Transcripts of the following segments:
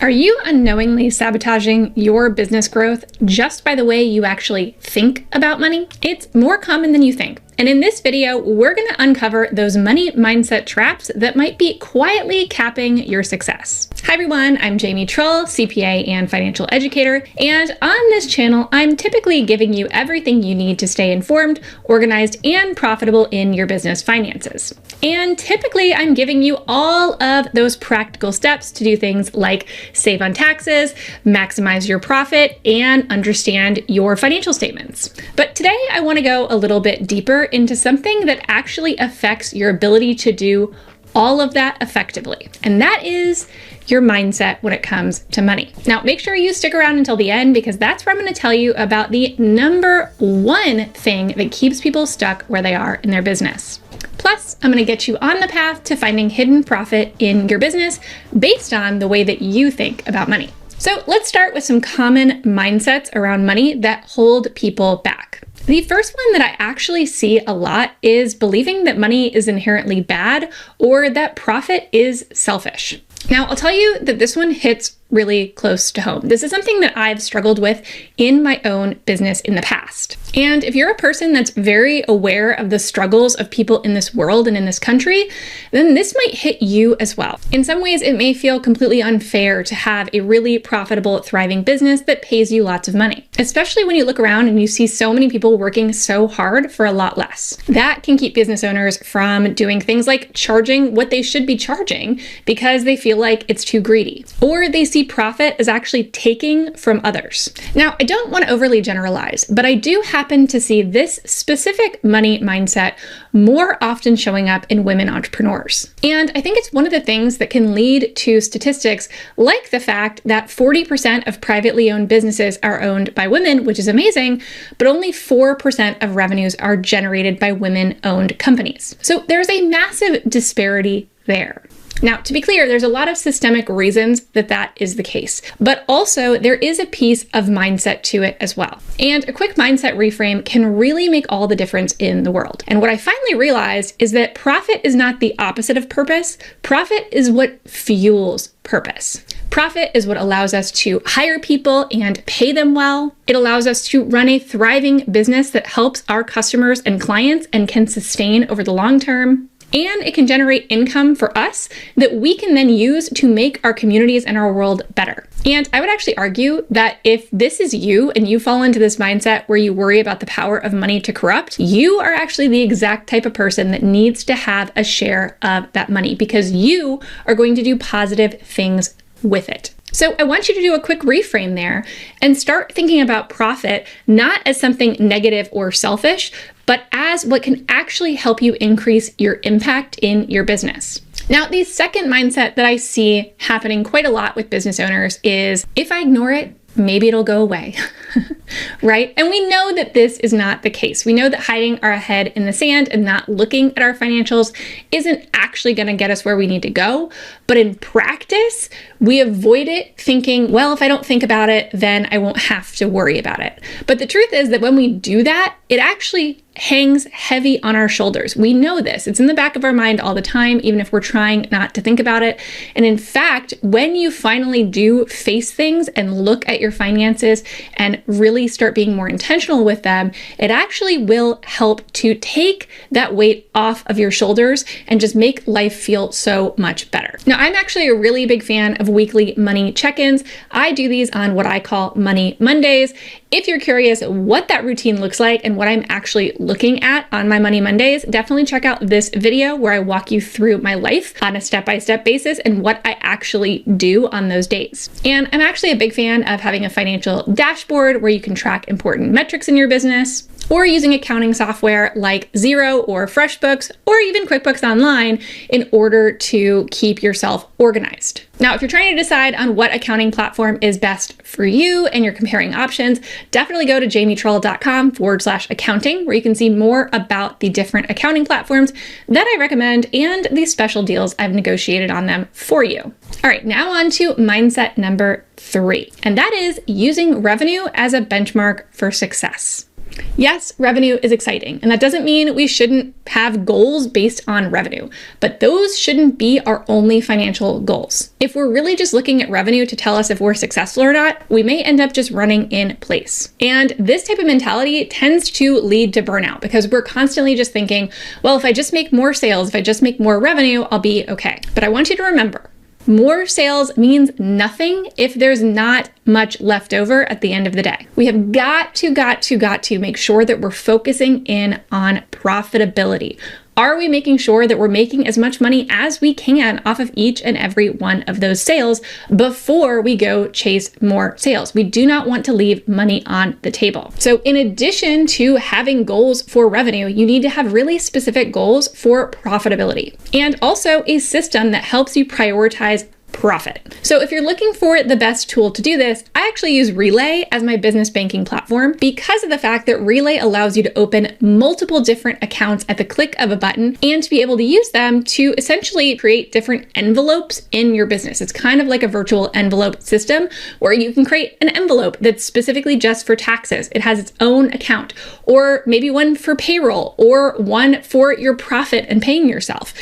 Are you unknowingly sabotaging your business growth just by the way you actually think about money? It's more common than you think. And in this video, we're going to uncover those money mindset traps that might be quietly capping your success. Hi everyone, I'm Jamie Trull, CPA and financial educator. And on this channel, I'm typically giving you everything you need to stay informed, organized, and profitable in your business finances. And typically, I'm giving you all of those practical steps to do things like save on taxes, maximize your profit, and understand your financial statements. But today, I want to go a little bit deeper into something that actually affects your ability to do all of that effectively. And that is your mindset when it comes to money. Now, make sure you stick around until the end because that's where I'm going to tell you about the number one thing that keeps people stuck where they are in their business. Plus, I'm going to get you on the path to finding hidden profit in your business based on the way that you think about money. So let's start with some common mindsets around money that hold people back. The first one that I actually see a lot is believing that money is inherently bad or that profit is selfish. Now, I'll tell you that this one hits really close to home. This is something that I've struggled with in my own business in the past. And if you're a person that's very aware of the struggles of people in this world and in this country, then this might hit you as well. In some ways, it may feel completely unfair to have a really profitable, thriving business that pays you lots of money, especially when you look around and you see so many people working so hard for a lot less. That can keep business owners from doing things like charging what they should be charging because they feel like it's too greedy, or they see profit as actually taking from others. Now, I don't want to overly generalize, but I do happen to see this specific money mindset more often showing up in women entrepreneurs. And I think it's one of the things that can lead to statistics like the fact that 40% of privately owned businesses are owned by women, which is amazing, but only 4% of revenues are generated by women-owned companies. So there's a massive disparity there. Now, to be clear, there's a lot of systemic reasons that that is the case, but also there is a piece of mindset to it as well. And a quick mindset reframe can really make all the difference in the world. And what I finally realized is that profit is not the opposite of purpose. Profit is what fuels purpose. Profit is what allows us to hire people and pay them well. It allows us to run a thriving business that helps our customers and clients and can sustain over the long term. And it can generate income for us that we can then use to make our communities and our world better. And I would actually argue that if this is you and you fall into this mindset where you worry about the power of money to corrupt, you are actually the exact type of person that needs to have a share of that money because you are going to do positive things with it. So I want you to do a quick reframe there and start thinking about profit not as something negative or selfish, but as what can actually help you increase your impact in your business. Now, the second mindset that I see happening quite a lot with business owners is if I ignore it, maybe it'll go away, right? And we know that this is not the case. We know that hiding our head in the sand and not looking at our financials isn't actually going to get us where we need to go. But in practice, we avoid it thinking, well, if I don't think about it, then I won't have to worry about it. But the truth is that when we do that, it actually hangs heavy on our shoulders. We know this. It's in the back of our mind all the time, even if we're trying not to think about it. And in fact, when you finally do face things and look at your finances and really start being more intentional with them, it actually will help to take that weight off of your shoulders and just make life feel so much better. Now, I'm actually a really big fan of weekly money check-ins. I do these on what I call Money Mondays. If you're curious what that routine looks like and what I'm actually looking at on my Money Mondays, definitely check out this video where I walk you through my life on a step-by-step basis and what I actually do on those days. And I'm actually a big fan of having a financial dashboard where you can track important metrics in your business, or using accounting software like Xero or FreshBooks or even QuickBooks Online in order to keep yourself organized. Now, if you're trying to decide on what accounting platform is best for you and you're comparing options, definitely go to jamietrull.com/accounting where you can see more about the different accounting platforms that I recommend and the special deals I've negotiated on them for you. All right, now on to mindset number 3, and that is using revenue as a benchmark for success. Yes, revenue is exciting, and that doesn't mean we shouldn't have goals based on revenue, but those shouldn't be our only financial goals. If we're really just looking at revenue to tell us if we're successful or not, we may end up just running in place. And this type of mentality tends to lead to burnout because we're constantly just thinking, well, if I just make more sales, if I just make more revenue, I'll be okay. But I want you to remember, more sales means nothing if there's not much left over at the end of the day. We have got to make sure that we're focusing in on profitability. Are we making sure that we're making as much money as we can off of each and every one of those sales before we go chase more sales? We do not want to leave money on the table. So in addition to having goals for revenue, you need to have really specific goals for profitability and also a system that helps you prioritize profit. So if you're looking for the best tool to do this, I actually use Relay as my business banking platform because of the fact that Relay allows you to open multiple different accounts at the click of a button and to be able to use them to essentially create different envelopes in your business. It's kind of like a virtual envelope system where you can create an envelope that's specifically just for taxes. It has its own account, or maybe one for payroll, or one for your profit and paying yourself.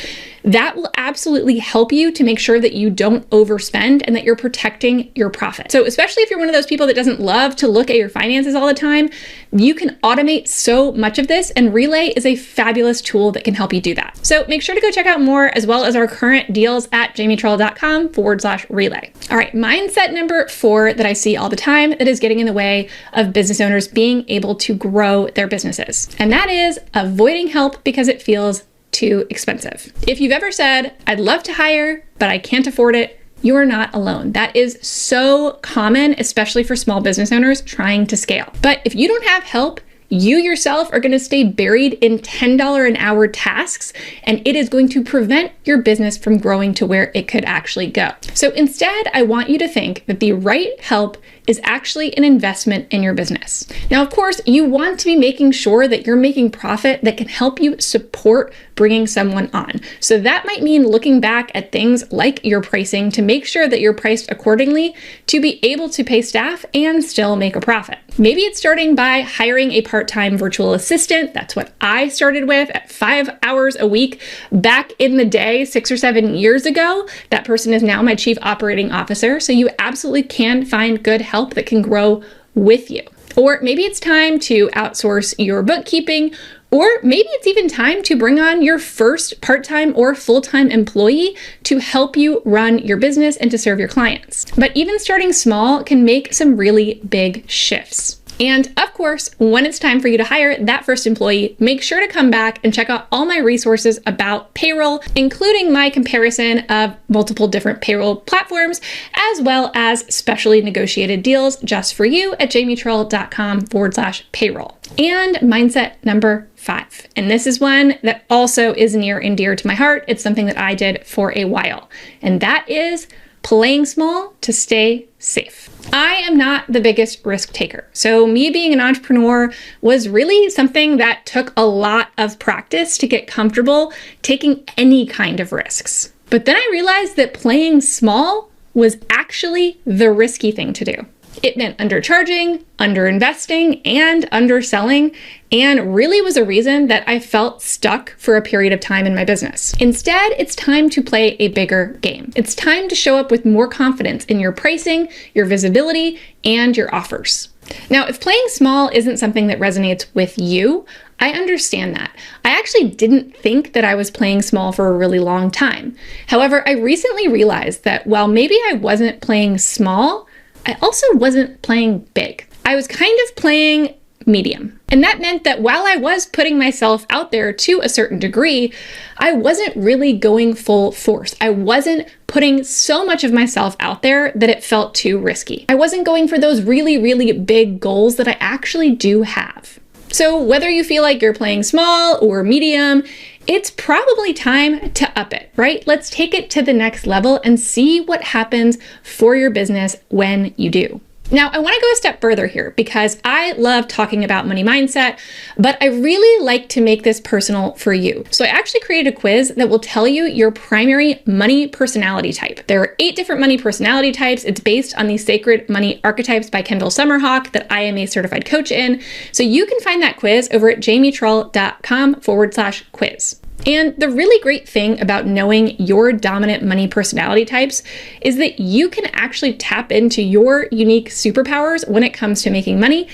That will absolutely help you to make sure that you don't overspend and that you're protecting your profit. So especially if you're one of those people that doesn't love to look at your finances all the time, you can automate so much of this, and Relay is a fabulous tool that can help you do that. So make sure to go check out more as well as our current deals at jamietrull.com/relay. All right, mindset number 4 that I see all the time that is getting in the way of business owners being able to grow their businesses. And that is avoiding help because it feels too expensive. If you've ever said, I'd love to hire, but I can't afford it, you are not alone. That is so common, especially for small business owners trying to scale. But if you don't have help, you yourself are going to stay buried in $10 an hour tasks, and it is going to prevent your business from growing to where it could actually go. So instead, I want you to think that the right help is actually an investment in your business. Now, of course, you want to be making sure that you're making profit that can help you support bringing someone on. So that might mean looking back at things like your pricing to make sure that you're priced accordingly to be able to pay staff and still make a profit. Maybe it's starting by hiring a part-time virtual assistant. That's what I started with at 5 hours a week back in the day, 6 or 7 years ago. That person is now my chief operating officer. So you absolutely can find good help that can grow with you. Or maybe it's time to outsource your bookkeeping, or maybe it's even time to bring on your first part-time or full-time employee to help you run your business and to serve your clients. But even starting small can make some really big shifts. And of course, when it's time for you to hire that first employee, make sure to come back and check out all my resources about payroll, including my comparison of multiple different payroll platforms, as well as specially negotiated deals just for you at jamietrull.com/payroll. And mindset number 5. And this is one that also is near and dear to my heart. It's something that I did for a while. And that is playing small to stay safe. I am not the biggest risk taker. So me being an entrepreneur was really something that took a lot of practice to get comfortable taking any kind of risks. But then I realized that playing small was actually the risky thing to do. It meant undercharging, underinvesting, and underselling, and really was a reason that I felt stuck for a period of time in my business. Instead, it's time to play a bigger game. It's time to show up with more confidence in your pricing, your visibility, and your offers. Now, if playing small isn't something that resonates with you, I understand that. I actually didn't think that I was playing small for a really long time. However, I recently realized that while maybe I wasn't playing small, I also wasn't playing big. I was kind of playing medium. And that meant that while I was putting myself out there to a certain degree, I wasn't really going full force. I wasn't putting so much of myself out there that it felt too risky. I wasn't going for those really, really big goals that I actually do have. So whether you feel like you're playing small or medium, it's probably time to up it, right? Let's take it to the next level and see what happens for your business when you do. Now, I want to go a step further here because I love talking about money mindset, but I really like to make this personal for you. So I actually created a quiz that will tell you your primary money personality type. There are 8 different money personality types. It's based on the Sacred Money Archetypes by Kendall Summerhawk that I am a certified coach in. So you can find that quiz over at jamietrull.com/quiz. And the really great thing about knowing your dominant money personality types is that you can actually tap into your unique superpowers when it comes to making money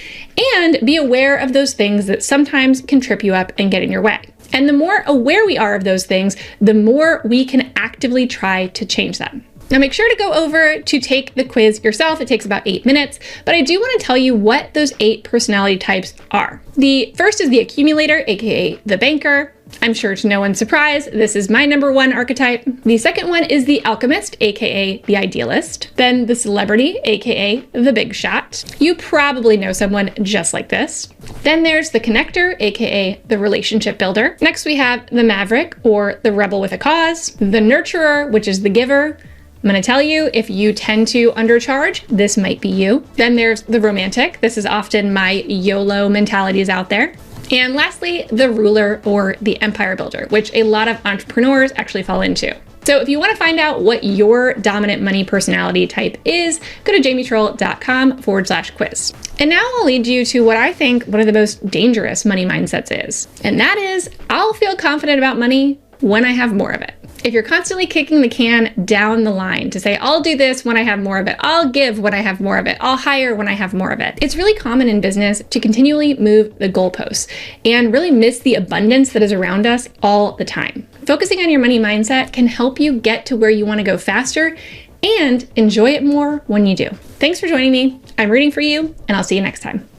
and be aware of those things that sometimes can trip you up and get in your way. And the more aware we are of those things, the more we can actively try to change them. Now make sure to go over to take the quiz yourself. It takes about 8 minutes, but I do want to tell you what those 8 personality types are. The first is the accumulator, aka the banker. I'm sure to no one's surprise, this is my number 1 archetype. The second one is the alchemist, aka the idealist. Then the celebrity, aka the big shot. You probably know someone just like this. Then there's the connector, aka the relationship builder. Next we have the maverick, or the rebel with a cause. The nurturer, which is the giver. I'm going to tell you, if you tend to undercharge, this might be you. Then there's the romantic. This is often my YOLO mentalities out there. And lastly, the ruler, or the empire builder, which a lot of entrepreneurs actually fall into. So if you want to find out what your dominant money personality type is, go to jamietrull.com/quiz. And now I'll lead you to what I think one of the most dangerous money mindsets is. And that is, I'll feel confident about money when I have more of it. If you're constantly kicking the can down the line to say, I'll do this when I have more of it, I'll give when I have more of it, I'll hire when I have more of it. It's really common in business to continually move the goalposts and really miss the abundance that is around us all the time. Focusing on your money mindset can help you get to where you want to go faster and enjoy it more when you do. Thanks for joining me. I'm rooting for you, and I'll see you next time.